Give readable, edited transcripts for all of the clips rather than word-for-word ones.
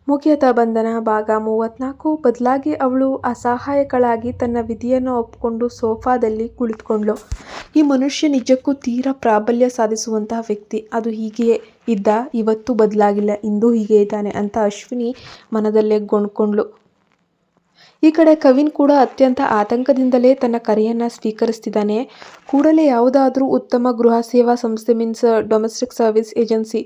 ಮುಗಿಯದ ಬಂಧನ ಭಾಗ 34. ಬದಲಾಗಿ ಅವಳು ಅಸಹಾಯಕಳಾಗಿ ತನ್ನ ವಿಧಿಯನ್ನು ಒಪ್ಪಿಕೊಂಡು ಸೋಫಾದಲ್ಲಿ ಕುಳಿತುಕೊಂಡ್ಳು. ಈ ಮನುಷ್ಯ ನಿಜಕ್ಕೂ ತೀರಾ ಪ್ರಾಬಲ್ಯ ಸಾಧಿಸುವಂತಹ ವ್ಯಕ್ತಿ. ಅದು ಹೀಗೆಯೇ ಇದ್ದ, ಇವತ್ತೂ ಬದಲಾಗಿಲ್ಲ, ಇಂದೂ ಹೀಗೆ ಇದ್ದಾನೆ ಅಂತ ಅಶ್ವಿನಿ ಮನದಲ್ಲೇ ಗೊಣ್ಕೊಂಡ್ಳು. ಈ ಕಡೆ ಕವಿನ್ ಕೂಡ ಅತ್ಯಂತ ಆತಂಕದಿಂದಲೇ ತನ್ನ ಕರೆಯನ್ನು ಸ್ವೀಕರಿಸ್ತಿದ್ದಾನೆ. ಕೂಡಲೇ ಯಾವುದಾದ್ರೂ ಉತ್ತಮ ಗೃಹ ಸೇವಾ ಸಂಸ್ಥೆ ಮೀನ್ಸ್ ಡೊಮೆಸ್ಟಿಕ್ ಸರ್ವಿಸ್ ಏಜೆನ್ಸಿ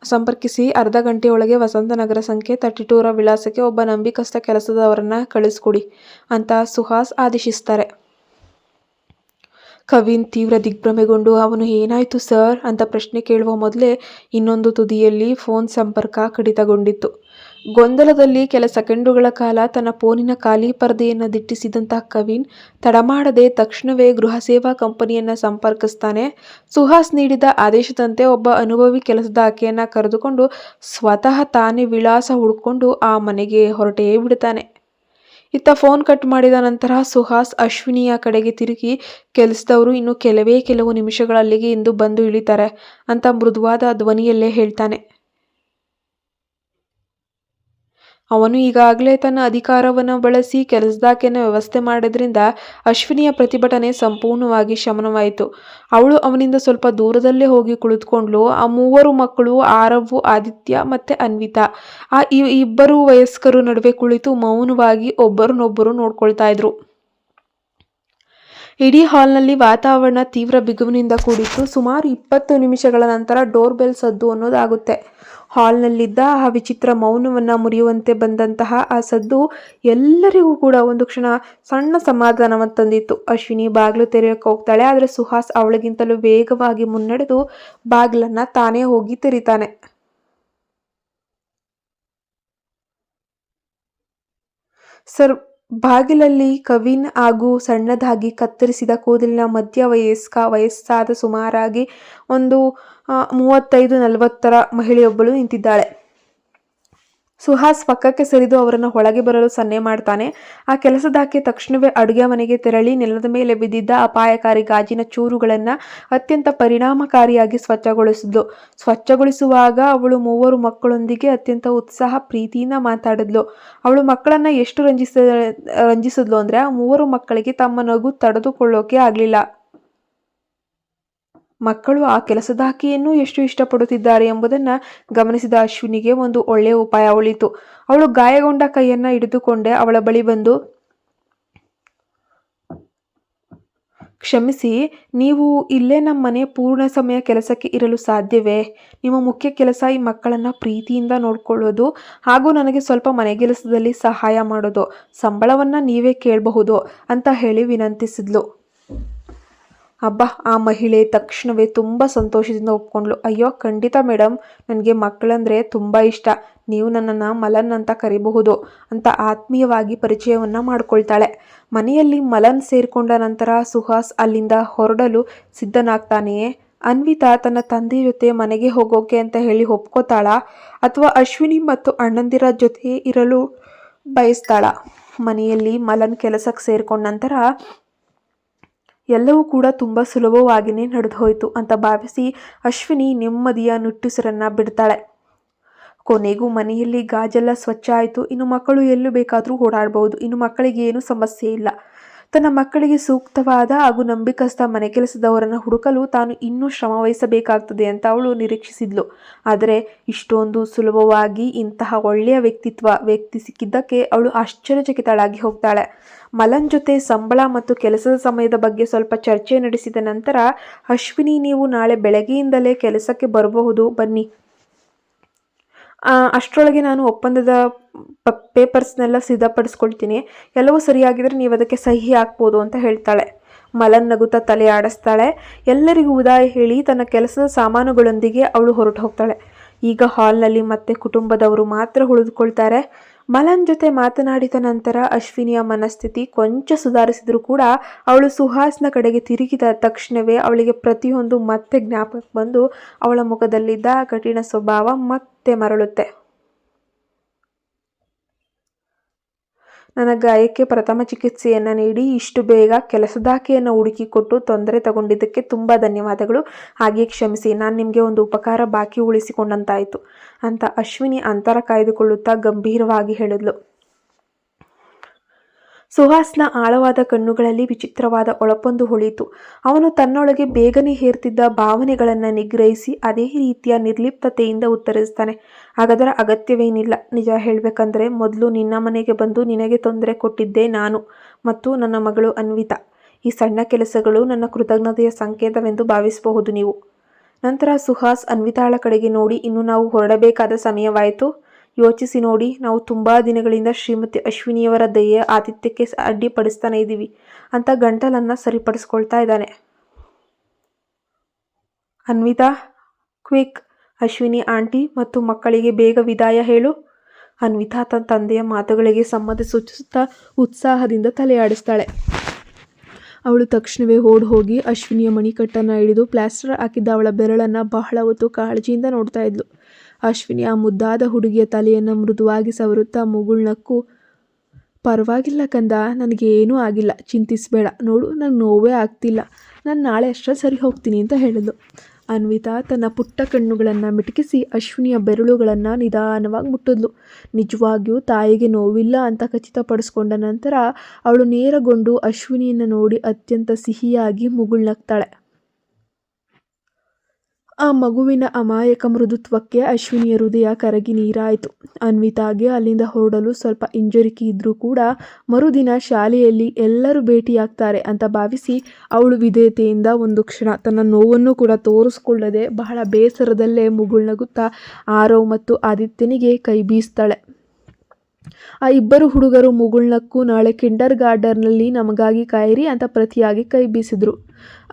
ಸಂಪರ್ಕಿಸಿ, ಅರ್ಧ ಗಂಟೆಯೊಳಗೆ ವಸಂತನಗರ ಸಂಖ್ಯೆ 32 ರ ವಿಳಾಸಕ್ಕೆ ಒಬ್ಬ ನಂಬಿಕಸ್ಥ ಕೆಲಸದವರನ್ನ ಕಳಿಸ್ಕೊಡಿ ಅಂತ ಸುಹಾಸ್ ಆದೇಶಿಸ್ತಾರೆ. ಕವಿನ್ ತೀವ್ರ ದಿಗ್ಭ್ರಮೆಗೊಂಡು ಅವನು ಏನಾಯ್ತು ಸರ್ ಅಂತ ಪ್ರಶ್ನೆ ಕೇಳುವ ಮೊದಲೇ ಇನ್ನೊಂದು ತುದಿಯಲ್ಲಿ ಫೋನ್ ಸಂಪರ್ಕ ಕಡಿತಗೊಂಡಿತ್ತು. ಗೊಂದಲದಲ್ಲಿ ಕೆಲ ಸೆಕೆಂಡುಗಳ ಕಾಲ ತನ್ನ ಫೋನಿನ ಖಾಲಿ ಪರದೆಯನ್ನು ದಿಟ್ಟಿಸಿದಂತಹ ಕವಿನ್ ತಡಮಾಡದೆ ತಕ್ಷಣವೇ ಗೃಹ ಸೇವಾ ಕಂಪನಿಯನ್ನ ಸಂಪರ್ಕಿಸ್ತಾನೆ. ಸುಹಾಸ್ ನೀಡಿದ ಆದೇಶದಂತೆ ಒಬ್ಬ ಅನುಭವಿ ಕೆಲಸದ ಆಕೆಯನ್ನ ಕರೆದುಕೊಂಡು ಸ್ವತಃ ತಾನೇ ವಿಳಾಸ ಹುಡುಕೊಂಡು ಆ ಮನೆಗೆ ಹೊರಟೇ ಬಿಡ್ತಾನೆ. ಇತ್ತ ಫೋನ್ ಕಟ್ ಮಾಡಿದ ನಂತರ ಸುಹಾಸ್ ಅಶ್ವಿನಿಯ ಕಡೆಗೆ ತಿರುಗಿ, ಕೆಲಸದವರು ಇನ್ನು ಕೆಲವು ನಿಮಿಷಗಳಲ್ಲಿಗೆ ಇಂದು ಬಂದು ಇಳಿತಾರೆ ಅಂತ ಮೃದುವಾದ ಧ್ವನಿಯಲ್ಲೇ ಹೇಳ್ತಾನೆ. ಅವನು ಈಗಾಗಲೇ ತನ್ನ ಅಧಿಕಾರವನ್ನು ಬಳಸಿ ಕೆಲಸದಾಕೆಯನ್ನು ವ್ಯವಸ್ಥೆ ಮಾಡಿದ್ರಿಂದ ಅಶ್ವಿನಿಯ ಪ್ರತಿಭಟನೆ ಸಂಪೂರ್ಣವಾಗಿ ಶಮನವಾಯಿತು. ಅವಳು ಅವನಿಂದ ಸ್ವಲ್ಪ ದೂರದಲ್ಲೇ ಹೋಗಿ ಕುಳಿತುಕೊಂಡ್ಳು. ಆ 3 ಮಕ್ಕಳು ಆರವ್, ಆದಿತ್ಯ ಮತ್ತೆ ಅನ್ವಿತಾ ಆ ಇಬ್ಬರು ವಯಸ್ಕರು ನಡುವೆ ಕುಳಿತು ಮೌನವಾಗಿ ಒಬ್ಬರನ್ನೊಬ್ಬರು ನೋಡ್ಕೊಳ್ತಾ ಇದ್ರು. ಇಡೀ ಹಾಲ್ನಲ್ಲಿ ವಾತಾವರಣ ತೀವ್ರ ಬಿಗುವಿನಿಂದ ಕೂಡಿತ್ತು. ಸುಮಾರು 20 ನಿಮಿಷಗಳ ನಂತರ ಡೋರ್ ಬೆಲ್ ಸದ್ದು ಅನ್ನೋದಾಗುತ್ತೆ. ಹಾಲ್ನಲ್ಲಿದ್ದ ಆ ವಿಚಿತ್ರ ಮೌನವನ್ನ ಮುರಿಯುವಂತೆ ಬಂದಂತಹ ಆ ಸದ್ದು ಎಲ್ಲರಿಗೂ ಕೂಡ ಒಂದು ಕ್ಷಣ ಸಣ್ಣ ಸಮಾಧಾನವನ್ನು ತಂದಿತ್ತು. ಅಶ್ವಿನಿ ಬಾಗಿಲು ತೆರೆಯಕ್ಕೆ ಹೋಗ್ತಾಳೆ, ಆದ್ರೆ ಸುಹಾಸ್ ಅವಳಿಗಿಂತಲೂ ವೇಗವಾಗಿ ಮುನ್ನಡೆದು ಬಾಗಿಲನ್ನ ತಾನೇ ಹೋಗಿ ತೆರಿತಾನೆ. ಸರ್, ಬಾಗಿಲಲ್ಲಿ ಕವಿನ್ ಹಾಗೂ ಸಣ್ಣದಾಗಿ ಕತ್ತರಿಸಿದ ಕೂದಲಿನ ವಯಸ್ಸಾದ ಸುಮಾರಾಗಿ ಒಂದು 35-40 ಮಹಿಳೆಯೊಬ್ಬಳು ನಿಂತಿದ್ದಾಳೆ. ಸುಹಾಸ್ ಪಕ್ಕಕ್ಕೆ ಸರಿದು ಅವರನ್ನು ಒಳಗೆ ಬರಲು ಸನ್ನೆ ಮಾಡ್ತಾನೆ. ಆ ಕೆಲಸದಾಕೆ ತಕ್ಷಣವೇ ಅಡುಗೆ ಮನೆಗೆ ತೆರಳಿ ನೆಲದ ಮೇಲೆ ಬಿದ್ದಿದ್ದ ಅಪಾಯಕಾರಿ ಗಾಜಿನ ಚೂರುಗಳನ್ನು ಅತ್ಯಂತ ಪರಿಣಾಮಕಾರಿಯಾಗಿ ಸ್ವಚ್ಛಗೊಳಿಸುವಾಗ ಅವಳು 3 ಮಕ್ಕಳೊಂದಿಗೆ ಅತ್ಯಂತ ಉತ್ಸಾಹ ಪ್ರೀತಿಯಿಂದ ಮಾತಾಡಿದ್ಲು. ಅವಳು ಮಕ್ಕಳನ್ನ ಎಷ್ಟು ರಂಜಿಸಿದ್ಲು ಅಂದ್ರೆ ಆ 3 ಮಕ್ಕಳಿಗೆ ತಮ್ಮ ನಗು ತಡೆದುಕೊಳ್ಳೋಕೆ ಆಗ್ಲಿಲ್ಲ. ಮಕ್ಕಳು ಆ ಕೆಲಸದಾಕೆಯನ್ನು ಎಷ್ಟು ಇಷ್ಟಪಡುತ್ತಿದ್ದಾರೆ ಎಂಬುದನ್ನ ಗಮನಿಸಿದ ಅಶ್ವಿನಿಗೆ ಒಂದು ಒಳ್ಳೆಯ ಉಪಾಯ ಉಳಿತು. ಅವಳು ಗಾಯಗೊಂಡ ಕೈಯನ್ನ ಹಿಡಿದುಕೊಂಡೆ ಅವಳ ಬಳಿ ಬಂದು, ಕ್ಷಮಿಸಿ, ನೀವು ಇಲ್ಲೇ ನಮ್ಮ ಮನೆ ಪೂರ್ಣ ಸಮಯ ಕೆಲಸಕ್ಕೆ ಇರಲು ಸಾಧ್ಯವೇ? ನಿಮ್ಮ ಮುಖ್ಯ ಕೆಲಸ ಈ ಮಕ್ಕಳನ್ನ ಪ್ರೀತಿಯಿಂದ ನೋಡ್ಕೊಳ್ಳೋದು ಹಾಗೂ ನನಗೆ ಸ್ವಲ್ಪ ಮನೆಗೆಲಸದಲ್ಲಿ ಸಹಾಯ ಮಾಡೋದು. ಸಂಬಳವನ್ನ ನೀವೇ ಕೇಳಬಹುದು ಅಂತ ಹೇಳಿ ವಿನಂತಿಸಿದ್ಲು. ಅಬ್ಬಾ, ಆ ಮಹಿಳೆ ತಕ್ಷಣವೇ ತುಂಬ ಸಂತೋಷದಿಂದ ಒಪ್ಕೊಂಡ್ಳು. ಅಯ್ಯೋ ಖಂಡಿತ ಮೇಡಮ್, ನನಗೆ ಮಕ್ಕಳಂದ್ರೆ ತುಂಬ ಇಷ್ಟ. ನೀವು ನನ್ನನ್ನು ಮಲನ್ ಅಂತ ಕರಿಬಹುದು ಅಂತ ಆತ್ಮೀಯವಾಗಿ ಪರಿಚಯವನ್ನ ಮಾಡ್ಕೊಳ್ತಾಳೆ. ಮನೆಯಲ್ಲಿ ಮಲನ್ ಸೇರ್ಕೊಂಡ ನಂತರ ಸುಹಾಸ್ ಅಲ್ಲಿಂದ ಹೊರಡಲು ಸಿದ್ಧನಾಗ್ತಾನೆಯೇ? ಅನ್ವಿತಾ ತನ್ನ ತಂದೆ ಜೊತೆ ಮನೆಗೆ ಹೋಗೋಕೆ ಅಂತ ಹೇಳಿ ಒಪ್ಕೋತಾಳ ಅಥವಾ ಅಶ್ವಿನಿ ಮತ್ತು ಅಣ್ಣಂದಿರ ಜೊತೆ ಇರಲು ಬಯಸ್ತಾಳ? ಮನೆಯಲ್ಲಿ ಮಲನ್ ಕೆಲಸಕ್ಕೆ ಸೇರ್ಕೊಂಡ ನಂತರ ಎಲ್ಲವೂ ಕೂಡ ತುಂಬ ಸುಲಭವಾಗಿಯೇ ನಡೆದು ಹೋಯಿತು ಅಂತ ಭಾವಿಸಿ ಅಶ್ವಿನಿ ನೆಮ್ಮದಿಯ ನಿಟ್ಟುಸಿರನ್ನ ಬಿಡ್ತಾಳೆ. ಕೊನೆಗೂ ಮನೆಯಲ್ಲಿ ಗಾಜೆಲ್ಲ ಸ್ವಚ್ಛ ಆಯಿತು. ಇನ್ನು ಮಕ್ಕಳು ಎಲ್ಲೂ ಬೇಕಾದರೂ ಓಡಾಡಬಹುದು. ಇನ್ನು ಮಕ್ಕಳಿಗೆ ಏನೂ ಸಮಸ್ಯೆ ಇಲ್ಲ. ತನ್ನ ಮಕ್ಕಳಿಗೆ ಸೂಕ್ತವಾದ ಹಾಗೂ ನಂಬಿಕಸ್ಥ ಮನೆ ಕೆಲಸದವರನ್ನು ಹುಡುಕಲು ತಾನು ಇನ್ನೂ ಶ್ರಮ ವಹಿಸಬೇಕಾಗ್ತದೆ ಅಂತ ಅವಳು ನಿರೀಕ್ಷಿಸಿದ್ಲು. ಆದರೆ ಇಷ್ಟೊಂದು ಸುಲಭವಾಗಿ ಇಂತಹ ಒಳ್ಳೆಯ ವ್ಯಕ್ತಿ ಸಿಕ್ಕಿದ್ದಕ್ಕೆ ಅವಳು ಆಶ್ಚರ್ಯಚಕಿತಳಾಗಿ ಹೋಗ್ತಾಳೆ. ಮಲನ್ ಜೊತೆ ಸಂಬಳ ಮತ್ತು ಕೆಲಸದ ಸಮಯದ ಬಗ್ಗೆ ಸ್ವಲ್ಪ ಚರ್ಚೆ ನಡೆಸಿದ ನಂತರ, ಅಶ್ವಿನಿ, ನೀವು ನಾಳೆ ಬೆಳಗ್ಗೆಯಿಂದಲೇ ಕೆಲಸಕ್ಕೆ ಬರಬಹುದು, ಬನ್ನಿ. ಅಷ್ಟರೊಳಗೆ ನಾನು ಒಪ್ಪಂದದ ಪೇಪರ್ಸ್ನೆಲ್ಲ ಸಿದ್ಧಪಡಿಸ್ಕೊಳ್ತೀನಿ. ಎಲ್ಲವೂ ಸರಿಯಾಗಿದ್ರೆ ನೀವು ಅದಕ್ಕೆ ಸಹಿ ಹಾಕ್ಬೋದು ಅಂತ ಹೇಳ್ತಾಳೆ. ಮಲನ್ ನಗುತ್ತಾ ತಲೆ ಆಡಿಸ್ತಾಳೆ. ಎಲ್ಲರಿಗೂ ಉದಾಯ ಹೇಳಿ ತನ್ನ ಕೆಲಸದ ಸಾಮಾನುಗಳೊಂದಿಗೆ ಅವಳು ಹೊರಟು ಹೋಗ್ತಾಳೆ. ಈಗ ಹಾಲ್ನಲ್ಲಿ ಮತ್ತೆ ಕುಟುಂಬದವರು ಮಾತ್ರ ಉಳಿದುಕೊಳ್ತಾರೆ. ಮಲನ್ ಜೊತೆ ಮಾತನಾಡಿದ ನಂತರ ಅಶ್ವಿನಿಯ ಮನಸ್ಥಿತಿ ಕೊಂಚ ಸುಧಾರಿಸಿದ್ರೂ ಕೂಡ ಅವಳು ಸುಹಾಸ್ನ ಕಡೆಗೆ ತಿರುಗಿದ ತಕ್ಷಣವೇ ಅವಳಿಗೆ ಪ್ರತಿಯೊಂದು ಮತ್ತೆ ಜ್ಞಾಪಕ ಬಂದು ಅವಳ ಮುಖದಲ್ಲಿದ್ದ ಕಠಿಣ ಸ್ವಭಾವ ಮತ್ತೆ ಮರಳುತ್ತೆ. ನನ್ನ ಗಾಯಕ್ಕೆ ಪ್ರಥಮ ಚಿಕಿತ್ಸೆಯನ್ನು ನೀಡಿ ಇಷ್ಟು ಬೇಗ ಕೆಲಸದಾಕೆಯನ್ನು ಹುಡುಕಿಕೊಟ್ಟು ತೊಂದರೆ ತಗೊಂಡಿದ್ದಕ್ಕೆ ತುಂಬ ಧನ್ಯವಾದಗಳು. ಹಾಗೆ ಕ್ಷಮಿಸಿ, ನಾನು ನಿಮಗೆ ಒಂದು ಉಪಕಾರ ಬಾಕಿ ಉಳಿಸಿಕೊಂಡಂತಾಯಿತು ಅಂತ ಅಶ್ವಿನಿ ಅಂತರ ಕಾಯ್ದುಕೊಳ್ಳುತ್ತಾ ಗಂಭೀರವಾಗಿ ಹೇಳಿದ್ಲು. ಸುಹಾಸ್ನ ಆಳವಾದ ಕಣ್ಣುಗಳಲ್ಲಿ ವಿಚಿತ್ರವಾದ ಒಳಪೊಂದು ಹೊಳಿತು. ಅವನು ತನ್ನೊಳಗೆ ಬೇಗನೆ ಹೇರ್ತಿದ್ದ ಭಾವನೆಗಳನ್ನು ನಿಗ್ರಹಿಸಿ ಅದೇ ರೀತಿಯ ನಿರ್ಲಿಪ್ತತೆಯಿಂದ ಉತ್ತರಿಸ್ತಾನೆ. ಹಾಗಾದರ ಅಗತ್ಯವೇನಿಲ್ಲ. ನಿಜ ಹೇಳಬೇಕಂದ್ರೆ ಮೊದಲು ನಿನ್ನ ಮನೆಗೆ ಬಂದು ನಿನಗೆ ತೊಂದರೆ ಕೊಟ್ಟಿದ್ದೆ ನಾನು ಮತ್ತು ನನ್ನ ಮಗಳು ಅನ್ವಿತಾ. ಈ ಸಣ್ಣ ಕೆಲಸಗಳು ನನ್ನ ಕೃತಜ್ಞತೆಯ ಸಂಕೇತವೆಂದು ಭಾವಿಸಬಹುದು ನೀವು. ನಂತರ ಸುಹಾಸ್ ಅನ್ವಿತಾಳ ಕಡೆಗೆ ನೋಡಿ, ಇನ್ನು ನಾವು ಹೊರಡಬೇಕಾದ ಸಮಯವಾಯಿತು. ಯೋಚಿಸಿ ನೋಡಿ, ನಾವು ತುಂಬ ದಿನಗಳಿಂದ ಶ್ರೀಮತಿ ಅಶ್ವಿನಿಯವರ ದಯೆಯ ಆತಿಥ್ಯಕ್ಕೆ ಅಡ್ಡಿಪಡಿಸ್ತಾನೆ ಇದ್ದೀವಿ ಅಂತ ಗಂಟಲನ್ನು ಸರಿಪಡಿಸ್ಕೊಳ್ತಾ ಇದ್ದಾನೆ. ಅನ್ವಿತಾ, ಕ್ವಿಕ್, ಅಶ್ವಿನಿ ಆಂಟಿ ಮತ್ತು ಮಕ್ಕಳಿಗೆ ಬೇಗ ವಿದಾಯ ಹೇಳು. ಅನ್ವಿತಾ ತನ್ನ ತಂದೆಯ ಮಾತುಗಳಿಗೆ ಸಮ್ಮತಿ ಸೂಚಿಸುತ್ತಾ ಉತ್ಸಾಹದಿಂದ ತಲೆಯಾಡಿಸ್ತಾಳೆ. ಅವಳು ತಕ್ಷಣವೇ ಓಡ್ ಹೋಗಿ ಅಶ್ವಿನಿಯ ಮಣಿಕಟ್ಟನ್ನು ಹಿಡಿದು ಪ್ಲಾಸ್ಟರ್ ಹಾಕಿದ್ದ ಅವಳ ಬೆರಳನ್ನು ಬಹಳ ಹೊತ್ತು ಕಾಳಜಿಯಿಂದ ನೋಡ್ತಾ ಇದ್ಲು. ಅಶ್ವಿನಿ ಆ ಮುದ್ದಾದ ಹುಡುಗಿಯ ತಲೆಯನ್ನು ಮೃದುವಾಗಿ ಸವರುತ್ತಾ ಮುಗುಳ್ನಕ್ಕು, ಪರವಾಗಿಲ್ಲ ಕಂದ, ನನಗೇನೂ ಆಗಿಲ್ಲ, ಚಿಂತಿಸಬೇಡ, ನೋಡು ನಂಗೆ ನೋವೇ ಆಗ್ತಿಲ್ಲ, ನಾನು ನಾಳೆ ಅಷ್ಟರಲ್ಲಿ ಸರಿ ಹೋಗ್ತೀನಿ ಅಂತ ಹೇಳಿದ್ಲು. ಅನ್ವಿತಾ ತನ್ನ ಪುಟ್ಟ ಕಣ್ಣುಗಳನ್ನು ಮಿಟುಕಿಸಿ ಅಶ್ವಿನಿಯ ಬೆರಳುಗಳನ್ನು ನಿಧಾನವಾಗಿ ಮುಟ್ಟಿದ್ಲು. ನಿಜವಾಗಿಯೂ ತಾಯಿಗೆ ನೋವಿಲ್ಲ ಅಂತ ಖಚಿತಪಡಿಸ್ಕೊಂಡ ನಂತರ ಅವಳು ನೇರಗೊಂಡು ಅಶ್ವಿನಿಯನ್ನು ನೋಡಿ ಅತ್ಯಂತ ಸಿಹಿಯಾಗಿ ಮುಗುಳ್ನಕ್ತಾಳೆ. ಆ ಮಗುವಿನ ಅಮಾಯಕ ಮೃದುತ್ವಕ್ಕೆ ಅಶ್ವಿನಿಯ ಹೃದಯ ಕರಗಿ ನೀರಾಯಿತು. ಅನ್ವಿತಾಗೆ ಅಲ್ಲಿಂದ ಹೊರಡಲು ಸ್ವಲ್ಪ ಹಿಂಜರಿಕೆ ಇದ್ರೂ ಕೂಡ ಮರುದಿನ ಶಾಲೆಯಲ್ಲಿ ಎಲ್ಲರೂ ಭೇಟಿಯಾಗ್ತಾರೆ ಅಂತ ಭಾವಿಸಿ ಅವಳು ವಿಧೇಯತೆಯಿಂದ ಒಂದು ಕ್ಷಣ ತನ್ನ ನೋವನ್ನು ಕೂಡ ತೋರಿಸ್ಕೊಳ್ಳದೆ ಬಹಳ ಬೇಸರದಲ್ಲೇ ಮುಗುಳ್ನಗುತ್ತಾ ಆರವ್ ಮತ್ತು ಆದಿತ್ಯನಿಗೆ ಕೈ ಬೀಸ್ತಾಳೆ. ಆ ಇಬ್ಬರು ಹುಡುಗರು ಮುಗುಳ್ನಕ್ಕು ನಾಳೆ ಕಿಂಡರ್ ಗಾರ್ಡನ್ನಲ್ಲಿ ನಮಗಾಗಿ ಕಾಯಿರಿ ಅಂತ ಪ್ರತಿಯಾಗಿ ಕೈ ಬೀಸಿದ್ರು.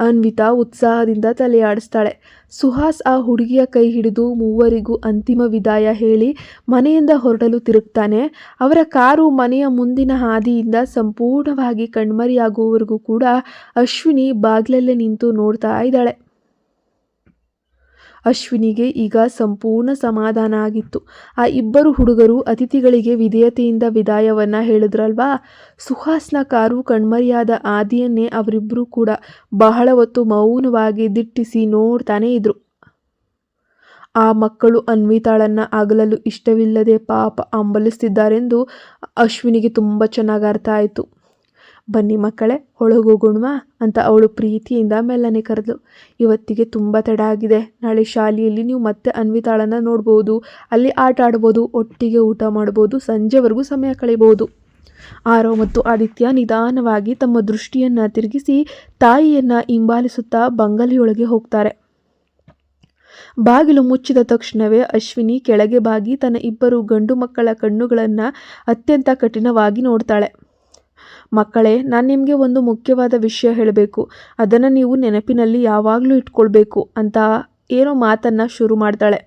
ಅನ್ವಿತಾ ಉತ್ಸಾಹದಿಂದ ತಲೆಯಾಡಿಸ್ತಾಳೆ. ಸುಹಾಸ್ ಆ ಹುಡುಗಿಯ ಕೈ ಹಿಡಿದು ಮೂವರಿಗೂ ಅಂತಿಮ ವಿದಾಯ ಹೇಳಿ ಮನೆಯಿಂದ ಹೊರಡಲು ತಿರುಗ್ತಾನೆ. ಅವರ ಕಾರು ಮನೆಯ ಮುಂದಿನ ಹಾದಿಯಿಂದ ಸಂಪೂರ್ಣವಾಗಿ ಕಣ್ಮರೆಯಾಗುವವರೆಗೂ ಕೂಡ ಅಶ್ವಿನಿ ಬಾಗಿಲಲ್ಲೇ ನಿಂತು ನೋಡ್ತಾ ಇದ್ದಾಳೆ. ಅಶ್ವಿನಿಗೆ ಈಗ ಸಂಪೂರ್ಣ ಸಮಾಧಾನ ಆಗಿತ್ತು. ಆ ಇಬ್ಬರು ಹುಡುಗರು ಅತಿಥಿಗಳಿಗೆ ವಿಧೇಯತೆಯಿಂದ ವಿದಾಯವನ್ನು ಹೇಳಿದ್ರಲ್ವಾ. ಸುಹಾಸ್ನ ಕಾರು ಕಣ್ಮರೆಯಾದ ಆದಿಯನ್ನೇ ಅವರಿಬ್ಬರೂ ಕೂಡ ಬಹಳ ಹೊತ್ತು ಮೌನವಾಗಿ ದಿಟ್ಟಿಸಿ ನೋಡ್ತಾನೆ ಇದ್ರು. ಆ ಮಕ್ಕಳು ಅನ್ವಿತಾಳನ್ನು ಅಗಲಲು ಇಷ್ಟವಿಲ್ಲದೆ ಪಾಪ ಹಂಬಲಿಸ್ತಿದ್ದಾರೆಂದು ಅಶ್ವಿನಿಗೆ ತುಂಬ ಚೆನ್ನಾಗಿ ಅರ್ಥ ಆಯಿತು. ಬನ್ನಿ ಮಕ್ಕಳೇ, ಒಳಗೋಗೋಣವಾ ಅಂತ ಅವಳು ಪ್ರೀತಿಯಿಂದ ಮೆಲ್ಲನೆ ಕರೆದ್ಲು. ಇವತ್ತಿಗೆ ತುಂಬ ತಡ ಆಗಿದೆ. ನಾಳೆ ಶಾಲೆಯಲ್ಲಿ ನೀವು ಮತ್ತೆ ಅನ್ವಿತಾಳನ್ನು ನೋಡ್ಬೋದು, ಅಲ್ಲಿ ಆಟ ಆಡ್ಬೋದು, ಒಟ್ಟಿಗೆ ಊಟ ಮಾಡ್ಬೋದು, ಸಂಜೆವರೆಗೂ ಸಮಯ ಕಳೆಯಬಹುದು. ಆರವ್ ಮತ್ತು ಆದಿತ್ಯ ನಿಧಾನವಾಗಿ ತಮ್ಮ ದೃಷ್ಟಿಯನ್ನು ತಿರುಗಿಸಿ ತಾಯಿಯನ್ನು ಹಿಂಬಾಲಿಸುತ್ತಾ ಬಂಗಲೆಯೊಳಗೆ ಹೋಗ್ತಾರೆ. ಬಾಗಿಲು ಮುಚ್ಚಿದ ತಕ್ಷಣವೇ ಅಶ್ವಿನಿ ಕೆಳಗೆ ಬಾಗಿ ತನ್ನ ಇಬ್ಬರು ಗಂಡು ಮಕ್ಕಳ ಕಣ್ಣುಗಳನ್ನು ಅತ್ಯಂತ ಕಠಿಣವಾಗಿ ನೋಡ್ತಾಳೆ. ಮಕ್ಕಳೇ, ನಾನು ನಿಮಗೆ ಒಂದು ಮುಖ್ಯವಾದ ವಿಷಯ ಹೇಳಬೇಕು, ಅದನ್ನು ನೀವು ನೆನಪಿನಲ್ಲಿ ಯಾವಾಗಲೂ ಇಟ್ಕೊಳ್ಬೇಕು ಅಂತ ಏನೋ ಮಾತನ್ನು ಶುರು ಮಾಡ್ತಾಳೆ.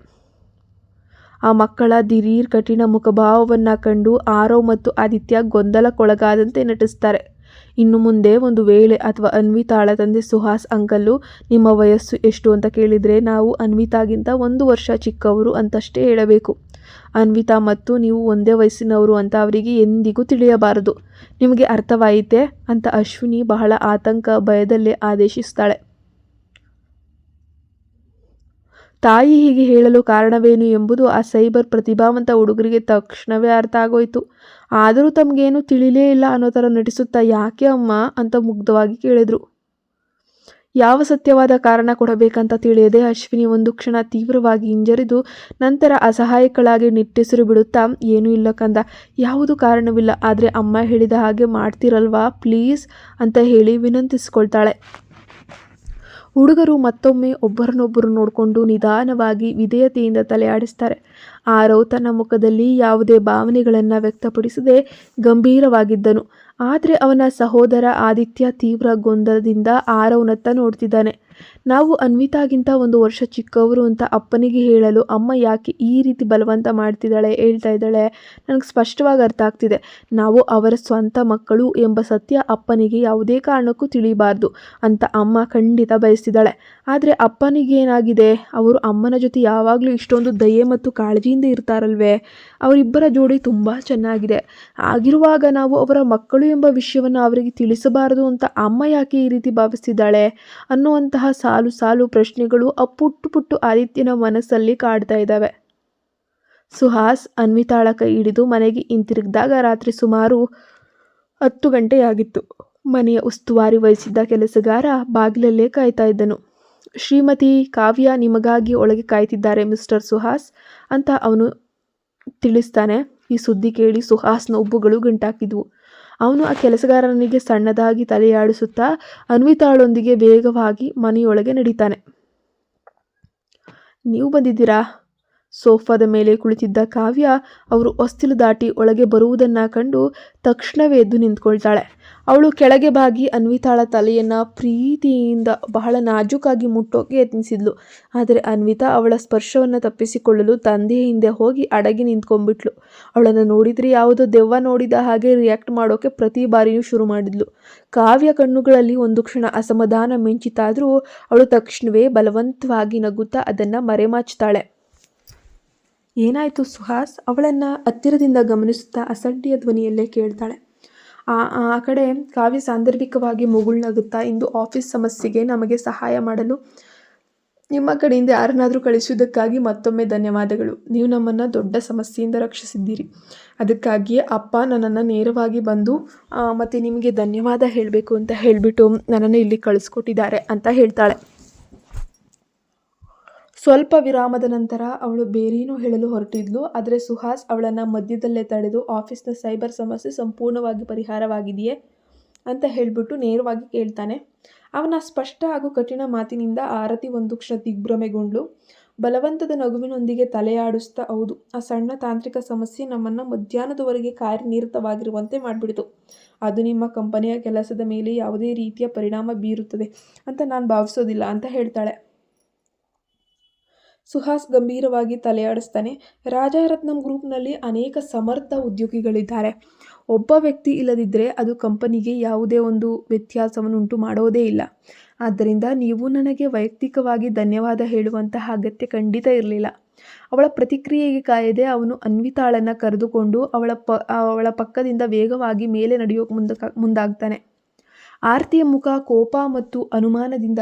ಆ ಮಕ್ಕಳ ದಿಢೀರ್ ಕಠಿಣ ಮುಖಭಾವವನ್ನು ಕಂಡು ಆರವ್ ಮತ್ತು ಆದಿತ್ಯ ಗೊಂದಲಕ್ಕೊಳಗಾದಂತೆ ನಟಿಸ್ತಾರೆ. ಇನ್ನು ಮುಂದೆ ಒಂದು ವೇಳೆ ಅಥವಾ ಅನ್ವಿತಾಳ ತಂದೆ ಸುಹಾಸ್ ಅಂಕಲ್ಲು ನಿಮ್ಮ ವಯಸ್ಸು ಎಷ್ಟು ಅಂತ ಕೇಳಿದರೆ ನಾವು ಅನ್ವಿತಾಗಿಂತ 1 ವರ್ಷ ಚಿಕ್ಕವರು ಅಂತಷ್ಟೇ ಹೇಳಬೇಕು. ಅನ್ವಿತಾ ಮತ್ತು ನೀವು ಒಂದೇ ವಯಸ್ಸಿನವರು ಅಂತ ಅವರಿಗೆ ಎಂದಿಗೂ ತಿಳಿಯಬಾರದು. ನಿಮಗೆ ಅರ್ಥವಾಯಿತೆ ಅಂತ ಅಶ್ವಿನಿ ಬಹಳ ಆತಂಕ ಭಯದಲ್ಲೇ ಆದೇಶಿಸ್ತಾಳೆ. ತಾಯಿ ಹೀಗೆ ಹೇಳಲು ಕಾರಣವೇನು ಎಂಬುದು ಆ ಸೈಬರ್ ಪ್ರತಿಭಾವಂತ ಹುಡುಗರಿಗೆ ತಕ್ಷಣವೇ ಅರ್ಥ ಆಗೋಯ್ತು. ಆದರೂ ತಮಗೇನು ತಿಳಿಲೇ ಇಲ್ಲ ಅನ್ನೋ ಥರ ನಟಿಸುತ್ತಾ ಯಾಕೆ ಅಮ್ಮ ಅಂತ ಮುಗ್ಧವಾಗಿ ಕೇಳಿದ್ರು. ಯಾವ ಸತ್ಯವಾದ ಕಾರಣ ಕೊಡಬೇಕಂತ ತಿಳಿಯದೆ ಅಶ್ವಿನಿ ಒಂದು ಕ್ಷಣ ತೀವ್ರವಾಗಿ ಹಿಂಜರಿದು ನಂತರ ಅಸಹಾಯಕಳಾಗಿ ನಿಟ್ಟುಸಿರು ಬಿಡುತ್ತಾ, ಏನೂ ಇಲ್ಲ ಕಂದ, ಯಾವುದು ಕಾರಣವಿಲ್ಲ, ಆದರೆ ಅಮ್ಮ ಹೇಳಿದ ಹಾಗೆ ಮಾಡ್ತಿರಲ್ವಾ ಪ್ಲೀಸ್ ಅಂತ ಹೇಳಿ ವಿನಂತಿಸ್ಕೊಳ್ತಾಳೆ. ಹುಡುಗರು ಮತ್ತೊಮ್ಮೆ ಒಬ್ಬರನ್ನೊಬ್ಬರು ನೋಡಿಕೊಂಡು ನಿಧಾನವಾಗಿ ವಿಧೇಯತೆಯಿಂದ ತಲೆಯಾಡಿಸ್ತಾರೆ. ಆರವ್ ತನ್ನ ಮುಖದಲ್ಲಿ ಯಾವುದೇ ಭಾವನೆಗಳನ್ನು ವ್ಯಕ್ತಪಡಿಸದೆ ಗಂಭೀರವಾಗಿದ್ದನು. ಆದರೆ ಅವನ ಸಹೋದರ ಆದಿತ್ಯ ತೀವ್ರ ಗೊಂದಲದಿಂದ ಆರವ್ನತ್ತ ನೋಡ್ತಿದ್ದಾನೆ. ನಾವು ಅನ್ವಿತಾಗಿಂತ 1 ವರ್ಷ ಚಿಕ್ಕವರು ಅಂತ ಅಪ್ಪನಿಗೆ ಹೇಳಲು ಅಮ್ಮ ಯಾಕೆ ಈ ರೀತಿ ಬಲವಂತ ಹೇಳ್ತಾ ಇದ್ದಾಳೆ, ನನಗೆ ಸ್ಪಷ್ಟವಾಗಿ ಅರ್ಥ ಆಗ್ತಿದೆ. ನಾವು ಅವರ ಸ್ವಂತ ಮಕ್ಕಳು ಎಂಬ ಸತ್ಯ ಅಪ್ಪನಿಗೆ ಯಾವುದೇ ಕಾರಣಕ್ಕೂ ತಿಳಿಬಾರ್ದು ಅಂತ ಅಮ್ಮ ಖಂಡಿತ ಬಯಸ್ತಿದ್ದಾಳೆ. ಆದರೆ ಅಪ್ಪನಿಗೇನಾಗಿದೆ, ಅವರು ಅಮ್ಮನ ಜೊತೆ ಯಾವಾಗಲೂ ಇಷ್ಟೊಂದು ದಯೆ ಮತ್ತು ಕಾಳಜಿಯಿಂದ ಇರ್ತಾರಲ್ವೇ. ಅವರಿಬ್ಬರ ಜೋಡಿ ತುಂಬ ಚೆನ್ನಾಗಿದೆ. ಆಗಿರುವಾಗ ನಾವು ಅವರ ಮಕ್ಕಳು ಎಂಬ ವಿಷಯವನ್ನು ಅವರಿಗೆ ತಿಳಿಸಬಾರದು ಅಂತ ಅಮ್ಮ ಯಾಕೆ ಈ ರೀತಿ ಭಾವಿಸ್ತಿದ್ದಾಳೆ ಅನ್ನುವಂತಹ ಸಾಲು ಸಾಲು ಪ್ರಶ್ನೆಗಳು ಆ ಪುಟ್ಟು ಪುಟ್ಟು ಆದಿತ್ಯನ ಮನಸ್ಸಲ್ಲಿ ಕಾಡ್ತಾ ಇದ್ದಾವೆ. ಸುಹಾಸ್ ಅನ್ವಿತಾಳ ಕೈ ಹಿಡಿದು ಮನೆಗೆ ಹಿಂತಿರುಗಿದಾಗ ರಾತ್ರಿ ಸುಮಾರು 10 ಗಂಟೆಯಾಗಿತ್ತು. ಮನೆಯ ಉಸ್ತುವಾರಿ ವಹಿಸಿದ್ದ ಕೆಲಸಗಾರ ಬಾಗಿಲಲ್ಲೇ ಕಾಯ್ತಾ ಇದ್ದನು. ಶ್ರೀಮತಿ ಕಾವ್ಯ ನಿಮಗಾಗಿ ಒಳಗೆ ಕಾಯ್ತಿದ್ದಾರೆ ಮಿಸ್ಟರ್ ಸುಹಾಸ್ ಅಂತ ಅವನು ತಿಳಿಸ್ತಾನೆ. ಈ ಸುದ್ದಿ ಕೇಳಿ ಸುಹಾಸ್ನ ಉಬ್ಬುಗಳು ಗಂಟಾಕಿದ್ವು. ಅವನು ಆ ಕೆಲಸಗಾರನಿಗೆ ಸಣ್ಣದಾಗಿ ತಲೆಯಾಡಿಸುತ್ತಾ ಅನ್ವಿತಾಳೊಂದಿಗೆ ವೇಗವಾಗಿ ಮನೆಯೊಳಗೆ ನಡೀತಾನೆ. ನೀವು ಬಂದಿದ್ದೀರಾ? ಸೋಫಾದ ಮೇಲೆ ಕುಳಿತಿದ್ದ ಕಾವ್ಯ ಅವರು ಹೊಸ್ತಿಲು ದಾಟಿ ಒಳಗೆ ಬರುವುದನ್ನು ಕಂಡು ತಕ್ಷಣವೇ ಎದ್ದು ನಿಂತ್ಕೊಳ್ತಾಳೆ. ಅವಳು ಕೆಳಗೆ ಬಾಗಿ ಅನ್ವಿತಾಳ ತಲೆಯನ್ನು ಪ್ರೀತಿಯಿಂದ ಬಹಳ ನಾಜೂಕಾಗಿ ಮುಟ್ಟೋಕೆ ಯತ್ನಿಸಿದ್ಲು. ಆದರೆ ಅನ್ವಿತಾ ಅವಳ ಸ್ಪರ್ಶವನ್ನು ತಪ್ಪಿಸಿಕೊಳ್ಳಲು ತಂದೆಯ ಹಿಂದೆ ಹೋಗಿ ಅಡಗಿ ನಿಂತ್ಕೊಂಡ್ಬಿಟ್ಲು. ಅವಳನ್ನು ನೋಡಿದರೆ ಯಾವುದೋ ದೆವ್ವ ನೋಡಿದ ಹಾಗೆ ರಿಯಾಕ್ಟ್ ಮಾಡೋಕೆ ಪ್ರತಿ ಬಾರಿಯೂ ಶುರು ಮಾಡಿದ್ಲು. ಕಾವ್ಯ ಕಣ್ಣುಗಳಲ್ಲಿ ಒಂದು ಕ್ಷಣ ಅಸಮಾಧಾನ ಮಿಂಚಿತಾದರೂ ಅವಳು ತಕ್ಷಣವೇ ಬಲವಂತವಾಗಿ ನಗುತ್ತಾ ಅದನ್ನು ಮರೆಮಾಚ್ತಾಳೆ. ಏನಾಯಿತು ಸುಹಾಸ್? ಅವಳನ್ನು ಹತ್ತಿರದಿಂದ ಗಮನಿಸುತ್ತಾ ಅಸಡ್ಡೆಯ ಧ್ವನಿಯಲ್ಲೇ ಕೇಳ್ತಾಳೆ. ಆ ಕಡೆ ಕಾವ್ಯ ಸಾಂದರ್ಭಿಕವಾಗಿ ಮುಗುಳ್ನಗುತ್ತಾ, ಇಂದು ಆಫೀಸ್ ಸಮಸ್ಯೆಗೆ ನಮಗೆ ಸಹಾಯ ಮಾಡಲು ನಿಮ್ಮ ಕಡೆಯಿಂದ ಯಾರನ್ನಾದರೂ ಕಳಿಸುವುದಕ್ಕಾಗಿ ಮತ್ತೊಮ್ಮೆ ಧನ್ಯವಾದಗಳು. ನೀವು ನಮ್ಮನ್ನು ದೊಡ್ಡ ಸಮಸ್ಯೆಯಿಂದ ರಕ್ಷಿಸಿದ್ದೀರಿ. ಅದಕ್ಕಾಗಿಯೇ ಅಪ್ಪ ನನ್ನನ್ನು ನೇರವಾಗಿ ಬಂದು ಮತ್ತು ನಿಮಗೆ ಧನ್ಯವಾದ ಹೇಳಬೇಕು ಅಂತ ಹೇಳಿಬಿಟ್ಟು ನನ್ನನ್ನು ಇಲ್ಲಿ ಕಳಿಸ್ಕೊಟ್ಟಿದ್ದಾರೆ ಅಂತ ಹೇಳ್ತಾಳೆ. ಸ್ವಲ್ಪ ವಿರಾಮದ ನಂತರ ಅವಳು ಬೇರೇನೋ ಹೇಳಲು ಹೊರಟಿದ್ಲು. ಆದರೆ ಸುಹಾಸ್ ಅವಳನ್ನು ಮಧ್ಯದಲ್ಲೇ ತಡೆದು, ಆಫೀಸ್ನ ಸೈಬರ್ ಸಮಸ್ಯೆ ಸಂಪೂರ್ಣವಾಗಿ ಪರಿಹಾರವಾಗಿದೆಯೇ ಅಂತ ಹೇಳಿಬಿಟ್ಟು ನೇರವಾಗಿ ಕೇಳ್ತಾನೆ. ಅವನ ಸ್ಪಷ್ಟ ಹಾಗೂ ಕಠಿಣ ಮಾತಿನಿಂದ ಆರತಿ ಒಂದು ಕ್ಷಣ ದಿಗ್ಭ್ರಮೆಗೊಂಡ್ಳು. ಬಲವಂತದ ನಗುವಿನೊಂದಿಗೆ ತಲೆಯಾಡಿಸ್ತಾ, ಹೌದು, ಆ ಸಣ್ಣ ತಾಂತ್ರಿಕ ಸಮಸ್ಯೆ ನಮ್ಮನ್ನು ಮಧ್ಯಾಹ್ನದವರೆಗೆ ಕಾರ್ಯನಿರತವಾಗಿರುವಂತೆ ಮಾಡಿಬಿಡ್ತು. ಅದು ನಿಮ್ಮ ಕಂಪನಿಯ ಕೆಲಸದ ಮೇಲೆ ಯಾವುದೇ ರೀತಿಯ ಪರಿಣಾಮ ಬೀರುತ್ತದೆ ಅಂತ ನಾನು ಭಾವಿಸೋದಿಲ್ಲ ಅಂತ ಹೇಳ್ತಾಳೆ. ಸುಹಾಸ್ ಗಂಭೀರವಾಗಿ ತಲೆಯಾಡಿಸ್ತಾನೆ. ರಾಜರತ್ನಂ ಗ್ರೂಪ್ನಲ್ಲಿ ಅನೇಕ ಸಮರ್ಥ ಉದ್ಯೋಗಿಗಳಿದ್ದಾರೆ. ಒಬ್ಬ ವ್ಯಕ್ತಿ ಇಲ್ಲದಿದ್ದರೆ ಅದು ಕಂಪನಿಗೆ ಯಾವುದೇ ಒಂದು ವ್ಯತ್ಯಾಸವನ್ನುಂಟು ಮಾಡೋದೇ ಇಲ್ಲ. ಆದ್ದರಿಂದ ನೀವು ನನಗೆ ವೈಯಕ್ತಿಕವಾಗಿ ಧನ್ಯವಾದ ಹೇಳುವಂತಹ ಅಗತ್ಯ ಖಂಡಿತ ಇರಲಿಲ್ಲ. ಅವಳ ಪ್ರತಿಕ್ರಿಯೆಗೆ ಕಾಯದೆ ಅವನು ಅನ್ವಿತಾಳನ್ನು ಕರೆದುಕೊಂಡು ಅವಳ ಪಕ್ಕದಿಂದ ವೇಗವಾಗಿ ಮೇಲೆ ನಡೆಯೋಕೆ ಮುಂದಾಗ್ತಾನೆ. ಆರತಿಯ ಮುಖ ಕೋಪ ಮತ್ತು ಅವಮಾನದಿಂದ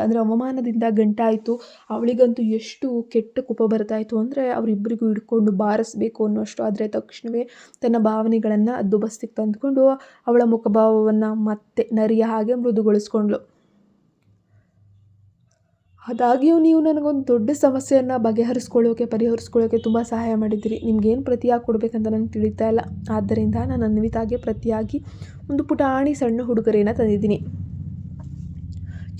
ಗಂಟಾಯಿತು. ಅವಳಿಗಂತೂ ಎಷ್ಟು ಕೆಟ್ಟ ಕೋಪ ಬರ್ತಾಯಿತ್ತು ಅಂದರೆ ಅವರಿಬ್ಬರಿಗೂ ಹಿಡ್ಕೊಂಡು ಬಾರಿಸಬೇಕು ಅನ್ನೋಷ್ಟು. ಆದರೆ ತಕ್ಷಣವೇ ತನ್ನ ಭಾವನೆಗಳನ್ನು ಹದ್ದುಬಸ್ತಿಗೆ ತಂದುಕೊಂಡು ಅವಳ ಮುಖಭಾವವನ್ನು ಮತ್ತೆ ನರಿಯ ಹಾಗೆ ಮೃದುಗೊಳಿಸ್ಕೊಂಡ್ಳು. ಆದಾಗ್ಯೂ ನೀವು ನನಗೊಂದು ದೊಡ್ಡ ಸಮಸ್ಯೆಯನ್ನು ಪರಿಹರಿಸ್ಕೊಳ್ಳೋಕೆ ತುಂಬ ಸಹಾಯ ಮಾಡಿದ್ದೀರಿ. ನಿಮ್ಗೇನು ಪ್ರತಿಯಾಗಿ ಕೊಡಬೇಕಂತ ನನಗೆ ತಿಳಿತಾ ಇಲ್ಲ. ಆದ್ದರಿಂದ ನಾನು ಅನ್ವಿತಾಗೆ ಪ್ರತಿಯಾಗಿ ಒಂದು ಪುಟಾಣಿ ಸಣ್ಣ ಉಡುಗೊರೆಯನ್ನು ತಂದಿದ್ದೀನಿ.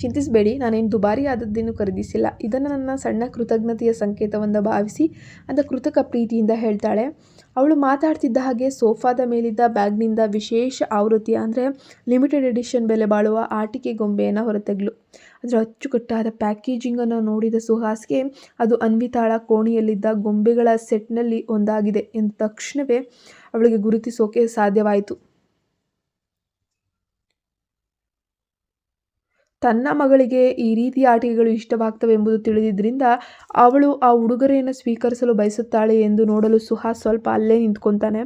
ಚಿಂತಿಸಬೇಡಿ, ನಾನೇನು ದುಬಾರಿ ಆದದ್ದೇನು ಖರೀದಿಸಿಲ್ಲ. ಇದನ್ನು ನನ್ನ ಸಣ್ಣ ಕೃತಜ್ಞತೆಯ ಸಂಕೇತವೆಂದು ಭಾವಿಸಿ ಅಂತ ಕೃತಕ ಪ್ರೀತಿಯಿಂದ ಹೇಳ್ತಾಳೆ. ಅವಳು ಮಾತಾಡ್ತಿದ್ದ ಹಾಗೆ ಸೋಫಾದ ಮೇಲಿದ್ದ ಬ್ಯಾಗ್ನಿಂದ ವಿಶೇಷ ಆವೃತ್ತಿಯ ಅಂದರೆ ಲಿಮಿಟೆಡ್ ಎಡಿಷನ್ ಬೆಲೆ ಬಾಳುವ ಆಟಿಕೆ ಗೊಂಬೆಯನ್ನು ಹೊರತೆಗ್ಳು. ಅದರ ಅಚ್ಚುಕಟ್ಟಾದ ಪ್ಯಾಕೇಜಿಂಗನ್ನು ನೋಡಿದ ಸುಹಾಸ್ಗೆ ಅದು ಅನ್ವಿತಾಳ ಕೋಣೆಯಲ್ಲಿದ್ದ ಗೊಂಬೆಗಳ ಸೆಟ್ನಲ್ಲಿ ಒಂದಾಗಿದೆ ಎಂದ ತಕ್ಷಣವೇ ಅವಳಿಗೆ ಗುರುತಿಸೋಕೆ ಸಾಧ್ಯವಾಯಿತು. ತನ್ನ ಮಗಳಿಗೆ ಈ ರೀತಿಯ ಆಟಿಕೆಗಳು ಇಷ್ಟವಾಗ್ತವೆ ಎಂಬುದು ತಿಳಿದಿದ್ದರಿಂದ ಅವಳು ಆ ಉಡುಗೊರೆಯನ್ನು ಸ್ವೀಕರಿಸಲು ಬಯಸುತ್ತಾಳೆ ಎಂದು ನೋಡಲು ಸುಹಾಸ್ ಸ್ವಲ್ಪ ಅಲ್ಲೇ ನಿಂತ್ಕೊತಾನೆ.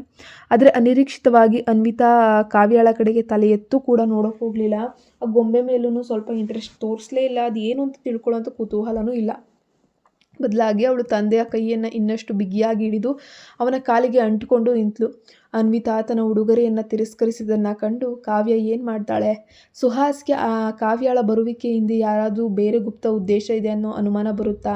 ಆದರೆ ಅನಿರೀಕ್ಷಿತವಾಗಿ ಅನ್ವಿತಾ ಕಾವ್ಯಾಳ ಕಡೆಗೆ ತಲೆ ಎತ್ತು ಕೂಡ ನೋಡೋಕೆ ಹೋಗಲಿಲ್ಲ. ಆ ಗೊಂಬೆ ಮೇಲೂ ಸ್ವಲ್ಪ ಇಂಟ್ರೆಸ್ಟ್ ತೋರಿಸಲೇ ಇಲ್ಲ. ಅದು ಏನು ಅಂತ ತಿಳ್ಕೊಳ್ಳೋಂಥ ಕುತೂಹಲನೂ ಇಲ್ಲ. ಬದಲಾಗಿ ಅವಳು ತಂದೆಯ ಕೈಯನ್ನು ಇನ್ನಷ್ಟು ಬಿಗಿಯಾಗಿ ಹಿಡಿದು ಅವನ ಕಾಲಿಗೆ ಅಂಟಿಕೊಂಡು ನಿಂತಳು. ಅನ್ವಿತಾ ತನ್ನ ಉಡುಗೊರೆಯನ್ನು ತಿರಸ್ಕರಿಸಿದ್ದನ್ನು ಕಂಡು ಕಾವ್ಯ ಏನು ಮಾಡ್ತಾಳೆ? ಸುಹಾಸ್ಗೆ ಆ ಕಾವ್ಯಾಳ ಬರುವಿಕೆ ಹಿಂದೆ ಯಾರಾದರೂ ಬೇರೆ ಗುಪ್ತ ಉದ್ದೇಶ ಇದೆ ಅನ್ನೋ ಅನುಮಾನ ಬರುತ್ತಾ?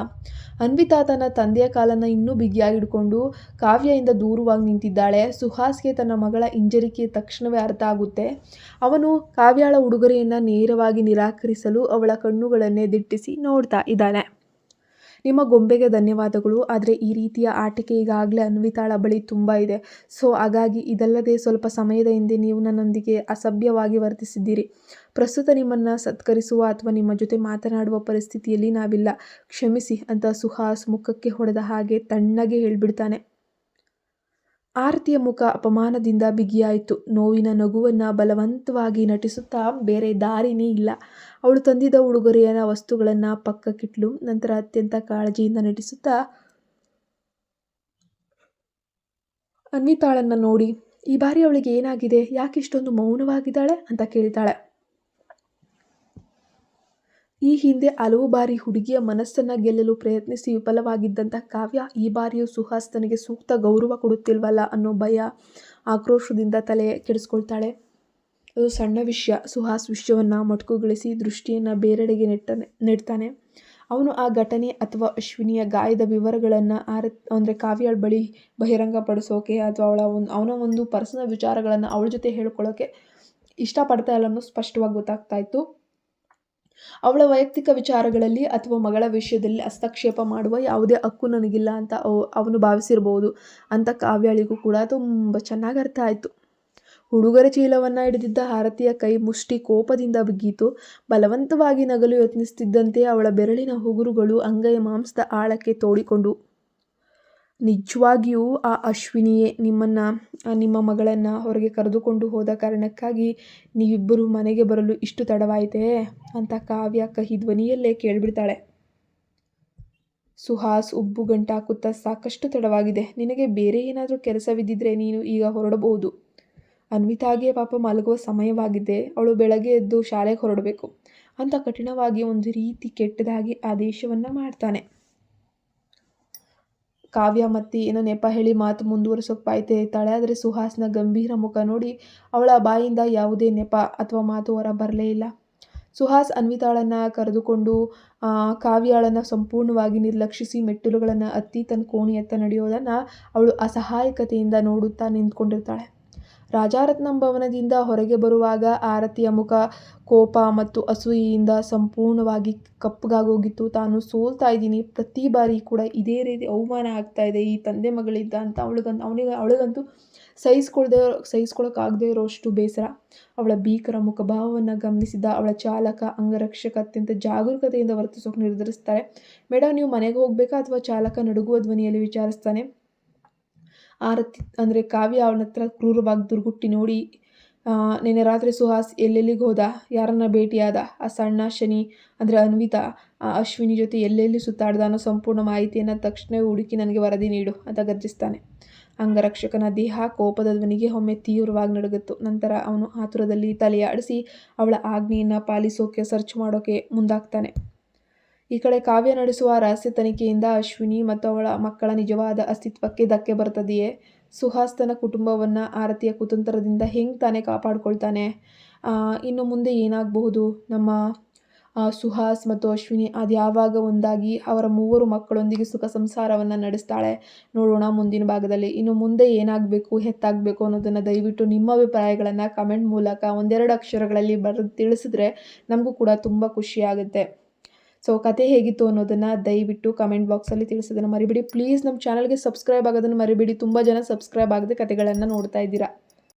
ಅನ್ವಿತಾ ತನ್ನ ತಂದೆಯ ಕಾಲನ್ನು ಇನ್ನೂ ಬಿಗಿಯಾಗಿ ಹಿಡ್ಕೊಂಡು ಕಾವ್ಯದಿಂದ ದೂರವಾಗಿ ನಿಂತಿದ್ದಾಳೆ. ಸುಹಾಸ್ಗೆ ತನ್ನ ಮಗಳ ಹಿಂಜರಿಕೆ ತಕ್ಷಣವೇ ಅರ್ಥ ಆಗುತ್ತೆ. ಅವನು ಕಾವ್ಯಾಳ ಉಡುಗೊರೆಯನ್ನು ನೇರವಾಗಿ ನಿರಾಕರಿಸಲು ಅವಳ ಕಣ್ಣುಗಳನ್ನೇ ದಿಟ್ಟಿಸಿ ನೋಡ್ತಾ ಇದ್ದಾನೆ. ನಿಮ್ಮ ಗೊಂಬೆಗೆ ಧನ್ಯವಾದಗಳು. ಆದರೆ ಈ ರೀತಿಯ ಆಟಿಕೆ ಈಗಾಗಲೇ ಅನ್ವಿತಾಳ ಬಳಿ ತುಂಬ ಇದೆ. ಹಾಗಾಗಿ ಇದಲ್ಲದೆ ಸ್ವಲ್ಪ ಸಮಯದ ಹಿಂದೆ ನೀವು ನನ್ನೊಂದಿಗೆ ಅಸಭ್ಯವಾಗಿ ವರ್ತಿಸಿದ್ದೀರಿ. ಪ್ರಸ್ತುತ ನಿಮ್ಮನ್ನು ಸತ್ಕರಿಸುವ ಅಥವಾ ನಿಮ್ಮ ಜೊತೆ ಮಾತನಾಡುವ ಪರಿಸ್ಥಿತಿಯಲ್ಲಿ ನಾವಿಲ್ಲ. ಕ್ಷಮಿಸಿ ಅಂತ ಸುಹಾಸ್ ಮುಖಕ್ಕೆ ಹೊಡೆದ ಹಾಗೆ ತಣ್ಣಗೆ ಹೇಳ್ಬಿಡ್ತಾನೆ. ಆರತಿಯ ಮುಖ ಅಪಮಾನದಿಂದ ಬಿಗಿಯಾಯಿತು. ನೋವಿನ ನಗುವನ್ನು ಬಲವಂತವಾಗಿ ನಟಿಸುತ್ತಾ ಬೇರೆ ದಾರಿನೇ ಇಲ್ಲ. ಅವಳು ತಂದಿದ್ದ ಉಡುಗೊರೆಯ ವಸ್ತುಗಳನ್ನು ಪಕ್ಕಕ್ಕಿಟ್ಲು. ನಂತರ ಅತ್ಯಂತ ಕಾಳಜಿಯಿಂದ ನಟಿಸುತ್ತಾ ಅನ್ವಿತಾಳನ್ನು ನೋಡಿ, ಈ ಬಾರಿ ಅವಳಿಗೆ ಏನಾಗಿದೆ, ಯಾಕೆ ಇಷ್ಟೊಂದು ಮೌನವಾಗಿದ್ದಾಳೆ ಅಂತ ಕೇಳ್ತಾಳೆ. ಈ ಹಿಂದೆ ಹಲವು ಬಾರಿ ಹುಡುಗಿಯ ಮನಸ್ಸನ್ನು ಗೆಲ್ಲಲು ಪ್ರಯತ್ನಿಸಿ ವಿಫಲವಾಗಿದ್ದಂಥ ಕಾವ್ಯ ಈ ಬಾರಿಯೂ ಸುಹಾಸ್ ತನಗೆ ಸೂಕ್ತ ಗೌರವ ಕೊಡುತ್ತಿಲ್ವಲ್ಲ ಅನ್ನೋ ಭಯ, ಆಕ್ರೋಶದಿಂದ ತಲೆ ಕೆಡಿಸ್ಕೊಳ್ತಾಳೆ. ಅದು ಸಣ್ಣ ವಿಷಯ. ಸುಹಾಸ್ ವಿಷಯವನ್ನು ಮೊಟಕುಗೊಳಿಸಿ ದೃಷ್ಟಿಯನ್ನು ಬೇರೆಡೆಗೆ ನೆಡ್ತಾನೆ. ಅವನು ಆ ಘಟನೆ ಅಥವಾ ಅಶ್ವಿನಿಯ ಗಾಯದ ವಿವರಗಳನ್ನು ಅಂದರೆ ಕಾವ್ಯಳ ಬಳಿ ಬಹಿರಂಗಪಡಿಸೋಕೆ ಅಥವಾ ಅವನ ಒಂದು ಪರ್ಸನಲ್ ವಿಚಾರಗಳನ್ನು ಅವಳ ಜೊತೆ ಹೇಳ್ಕೊಳ್ಳೋಕೆ ಇಷ್ಟಪಡ್ತಾ ಇಲ್ಲ ಅನ್ನೋ ಸ್ಪಷ್ಟವಾಗಿ ಗೊತ್ತಾಗ್ತಾ ಇತ್ತು. ಅವಳ ವೈಯಕ್ತಿಕ ವಿಚಾರಗಳಲ್ಲಿ ಅಥವಾ ಮಗಳ ವಿಷಯದಲ್ಲಿ ಹಸ್ತಕ್ಷೇಪ ಮಾಡುವ ಯಾವುದೇ ಹಕ್ಕು ನನಗಿಲ್ಲ ಅಂತ ಅವನು ಭಾವಿಸಿರ್ಬೋದು ಅಂತ ಕಾವ್ಯಳಿಗೂ ಕೂಡ ತುಂಬ ಚೆನ್ನಾಗಿ ಅರ್ಥ ಆಯಿತು. ಉಡುಗೊರೆ ಚೀಲವನ್ನು ಹಿಡಿದಿದ್ದ ಆರತಿಯ ಕೈ ಮುಷ್ಟಿ ಕೋಪದಿಂದ ಬಿಗಿಯಿತು. ಬಲವಂತವಾಗಿ ನಗಲು ಯತ್ನಿಸುತ್ತಿದ್ದಂತೆ ಅವಳ ಬೆರಳಿನ ಉಗುರುಗಳು ಅಂಗೈಯ ಮಾಂಸದ ಆಳಕ್ಕೆ ತೋಡಿಕೊಂಡು, ನಿಜವಾಗಿಯೂ ಆ ಅಶ್ವಿನಿಯೇ ನಿಮ್ಮ ಮಗಳನ್ನು ಹೊರಗೆ ಕರೆದುಕೊಂಡು ಹೋದ ಕಾರಣಕ್ಕಾಗಿ ನೀವಿಬ್ಬರು ಮನೆಗೆ ಬರಲು ಇಷ್ಟು ತಡವಾಯಿತೇ ಅಂತ ಕಾವ್ಯ ಕಹಿ ಧ್ವನಿಯಲ್ಲೇ ಕೇಳಿಬಿಡ್ತಾಳೆ. ಸುಹಾಸ್ ಉಬ್ಬು ಗಂಟಾಕುತ್ತಾ, ಸಾಕಷ್ಟು ತಡವಾಗಿದೆ. ನಿನಗೆ ಬೇರೆ ಏನಾದರೂ ಕೆಲಸವಿದ್ದಿದ್ರೆ ನೀನು ಈಗ ಹೊರಡಬಹುದು. ಅನ್ವಿತಾಗೆ ಪಾಪ ಮಲಗುವ ಸಮಯವಾಗಿದೆ. ಅವಳು ಬೆಳಗ್ಗೆ ಎದ್ದು ಶಾಲೆಗೆ ಹೊರಡಬೇಕು ಅಂತ ಕಠಿಣವಾಗಿ ಒಂದು ರೀತಿ ಕೆಟ್ಟದಾಗಿ ಆದೇಶವನ್ನು ಮಾಡ್ತಾನೆ. ಕಾವ್ಯ ಮತ್ತೆ ಏನೋ ನೆಪ ಹೇಳಿ ಮಾತು ಮುಂದುವರಿಸೋಕೆ ಬಾಯ್ತಿರ್ತಾಳೆ. ಆದರೆ ಸುಹಾಸ್ನ ಗಂಭೀರ ಮುಖ ನೋಡಿ ಅವಳ ಬಾಯಿಂದ ಯಾವುದೇ ನೆಪ ಅಥವಾ ಮಾತು ಹೊರ ಬರಲೇ ಇಲ್ಲ. ಸುಹಾಸ್ ಅನ್ವಿತಾಳನ್ನು ಕರೆದುಕೊಂಡು ಕಾವ್ಯಾಳನ್ನು ಸಂಪೂರ್ಣವಾಗಿ ನಿರ್ಲಕ್ಷಿಸಿ ಮೆಟ್ಟಿಲುಗಳನ್ನು ಹತ್ತಿ ತನ್ನ ಕೋಣೆಯತ್ತ ನಡೆಯೋದನ್ನು ಅವಳು ಅಸಹಾಯಕತೆಯಿಂದ ನೋಡುತ್ತಾ ನಿಂತ್ಕೊಂಡಿರ್ತಾಳೆ. ರಾಜಾರತ್ನಂ ಭವನದಿಂದ ಹೊರಗೆ ಬರುವಾಗ ಆರತಿಯ ಮುಖ ಕೋಪ ಮತ್ತು ಅಸೂಯೆಯಿಂದ ಸಂಪೂರ್ಣವಾಗಿ ಕಪ್ಪಗಾಗೋಗಿತ್ತು. ತಾನು ಸೋಲ್ತಾ ಇದ್ದೀನಿ, ಪ್ರತಿ ಬಾರಿ ಕೂಡ ಇದೇ ರೀತಿ ಅವಮಾನ ಆಗ್ತಾ ಇದೆ ಈ ತಂದೆ ಮಗಳಿಂದ ಅಂತ ಅವಳಿಗಂತೂ ಸಹಿಸ್ಕೊಳ್ಳೋಕ್ಕಾಗದೇ ಇರೋಷ್ಟು ಬೇಸರ. ಅವಳ ಭೀಕರ ಮುಖಭಾವವನ್ನು ಗಮನಿಸಿದ ಅವಳ ಚಾಲಕ ಅಂಗರಕ್ಷಕ ಅತ್ಯಂತ ಜಾಗರೂಕತೆಯಿಂದ ವರ್ತಿಸೋಕೆ ನಿರ್ಧರಿಸ್ತಾರೆ. ಮೇಡಮ್, ನೀವು ಮನೆಗೆ ಹೋಗಬೇಕಾ ಅಥವಾ ಚಾಲಕ ನಡುಗುವ ಧ್ವನಿಯಲ್ಲಿ ವಿಚಾರಿಸ್ತಾನೆ. ಆರತಿ ಅಂದರೆ ಕಾವ್ಯ ಅವನ ಹತ್ರ ಕ್ರೂರವಾಗಿ ದುರ್ಗುಟ್ಟಿ ನೋಡಿ, ನಿನ್ನೆ ರಾತ್ರಿ ಸುಹಾಸ್ ಎಲ್ಲೆಲ್ಲಿಗೆ ಹೋದ, ಯಾರನ್ನ ಭೇಟಿಯಾದ, ಆ ಸಣ್ಣ ಶನಿ ಅಂದರೆ ಅನ್ವಿತಾ ಅಶ್ವಿನಿ ಜೊತೆ ಎಲ್ಲೆಲ್ಲಿ ಸುತ್ತಾಡ್ದ ಅನ್ನೋ ಸಂಪೂರ್ಣ ಮಾಹಿತಿಯನ್ನು ತಕ್ಷಣವೇ ಹುಡುಕಿ ನನಗೆ ವರದಿ ನೀಡು ಅಂತ ಗರ್ಜಿಸ್ತಾನೆ. ಅಂಗರಕ್ಷಕನ ದೇಹ ಕೋಪದ ಧ್ವನಿಗೆ ಒಮ್ಮೆ ತೀವ್ರವಾಗಿ ನಡುಗಿತ್ತು. ನಂತರ ಅವನು ಆತುರದಲ್ಲಿ ತಲೆಯಾಡಿಸಿ ಅವಳ ಆಜ್ಞೆಯನ್ನು ಪಾಲಿಸೋಕೆ ಸರ್ಚ್ ಮಾಡೋಕೆ ಮುಂದಾಗ್ತಾನೆ. ಈ ಕಡೆ ಕಾವ್ಯ ನಡೆಸುವ ರಹಸ್ಯ ತನಿಖೆಯಿಂದ ಅಶ್ವಿನಿ ಮತ್ತು ಅವಳ ಮಕ್ಕಳ ನಿಜವಾದ ಅಸ್ತಿತ್ವಕ್ಕೆ ಧಕ್ಕೆ ಬರ್ತದೆಯೇ? ಸುಹಾಸ್ ತನ್ನ ಕುಟುಂಬವನ್ನು ಆರತಿಯ ಕುತಂತ್ರದಿಂದ ಹೆಂಗೆ ತಾನೇ ಕಾಪಾಡ್ಕೊಳ್ತಾನೆ? ಇನ್ನು ಮುಂದೆ ಏನಾಗಬಹುದು? ನಮ್ಮ ಸುಹಾಸ್ ಮತ್ತು ಅಶ್ವಿನಿ ಅದ್ಯಾವಾಗ ಒಂದಾಗಿ ಅವರ 3 ಮಕ್ಕಳೊಂದಿಗೆ ಸುಖ ಸಂಸಾರವನ್ನು ನಡೆಸ್ತಾಳೆ? ನೋಡೋಣ ಮುಂದಿನ ಭಾಗದಲ್ಲಿ. ಇನ್ನು ಮುಂದೆ ಏನಾಗಬೇಕು, ಹೆತ್ತಾಗಬೇಕು ಅನ್ನೋದನ್ನು ದಯವಿಟ್ಟು ನಿಮ್ಮ ಅಭಿಪ್ರಾಯಗಳನ್ನು ಕಮೆಂಟ್ ಮೂಲಕ 1-2 ಅಕ್ಷರಗಳಲ್ಲಿ ಬರೆದು ತಿಳಿಸಿದ್ರೆ ನಮಗೂ ಕೂಡ ತುಂಬ ಖುಷಿಯಾಗುತ್ತೆ. ಸೊ ಕತೆ ಹೇಗಿತ್ತು ಅನ್ನೋದನ್ನು ದಯವಿಟ್ಟು ಕಮೆಂಟ್ ಬಾಕ್ಸಲ್ಲಿ ತಿಳಿಸೋದನ್ನು ಮರಿಬೇಡಿ. ಪ್ಲೀಸ್ ನಮ್ಮ ಚಾನಲ್ಗೆ ಸಬ್ಸ್ಕ್ರೈಬ್ ಆಗೋದನ್ನು ಮರಿಬೇಡಿ. ತುಂಬ ಜನ ಸಬ್ಸ್ಕ್ರೈಬ್ ಆಗದೆ ಕತೆಗಳನ್ನು ನೋಡ್ತಾ ಇದ್ದೀರಾ.